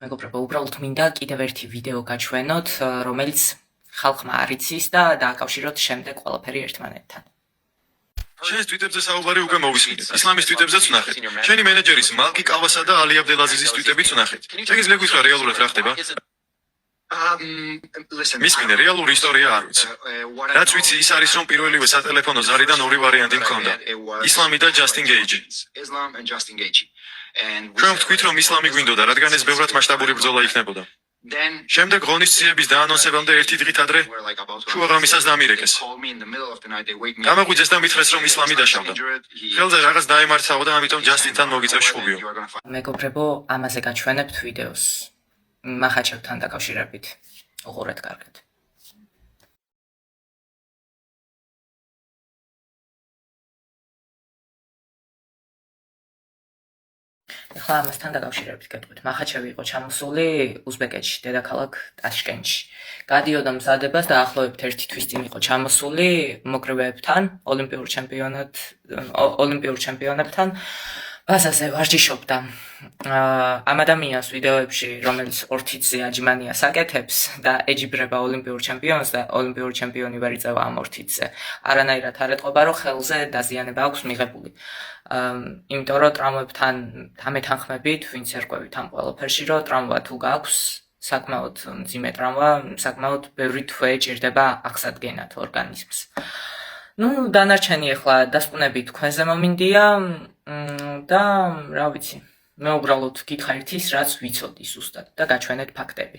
მეგობრებო, უბრალოდ მინდა კიდევ ერთი ვიდეო გაჩვენოთ, რომელიც ხალხმა არ იცის და დააკავშიროთ შემდეგ ყველაფერი ერთმანეთთან. შენს ტვიტებზე საუბარი უკვე მოვისმინეთ. ისლამის ტვიტებზეც ვნახეთ. შენი მენეჯერის მალკი კალვასა და ალი აბდელაზიზის ტვიტებიც ვნახეთ. შეგიძლია გითხრა რეალურად რა ხდება? მისმინე, რეალური ისტორია არ ვიცი. რაც ვიცი ის არის, რომ პირველივე სატელეფონო ზარიდან ორი ვარიანტი მქონდა. ისლამი და ჯასტინ გეიჯი. ჩვენ ვთქვით, რომ ისლამი გვინდოდა, რადგან ეს ბევრად მასშტაბური ბრძოლა იქნებოდა. შემდეგ ღონისძიების დაანონსებამდე ერთი დღით ადრე შუაღამისას დამირეკეს. გამაგვიძეს და მითხრეს, რომ ისლამი დაშავდა. ხელზე რაღაც დაემარცხაო და ამიტომ ჯასტინთან მოგიწევს შუბიო. მეგობრებო, ამაზე გაჩვენებთ ვიდეოს. მახაჩევთან დაკავშირებით. უყურეთ კარგად. ახლა ამასთან დაკავშირებით გეტყვით. მახაჩევი იყო ჩამოსული უზბეკეთში, დედაქალაქ ტაშკენტში. გადიოდა მზადებას და ახლობებით ერთი თვის წინ იყო ჩამოსული მოგროვებთან, ოლიმპიურ ჩემპიონებთან. ბაზაზე ვარჯიშობდა. ამ ადამიანს ვიდეოებში, რომელიც ორთითზე აჯიმანიას აკეთებს და ეჯიბრება ოლიმპიურ ჩემპიონს და ოლიმპიური ჩემპიონი ვერ იწევა ამ ორთითზე. არანაირად არ ეტყობა, რომ ხელზე დაზიანება აქვს მიღებული. იმიტომ რომ ტრამვებთან დამეთანხმებით, ვინც ერკვევით ამ ყველაფერში, რომ ტრამვა თუ გაქვს, საკმაოდ მძიმე ტრამვა, საკმაოდ ბევრი თვე ჭირდება აღსადგენად ორგანიზმს. დანარჩენი ახლა დასკვნები თქვენზე მომინდია და რა ვიცი, მე უბრალოდ გითხარით ის, რაც ვიცოდი ზუსტად და გაჩვენეთ ფაქტები.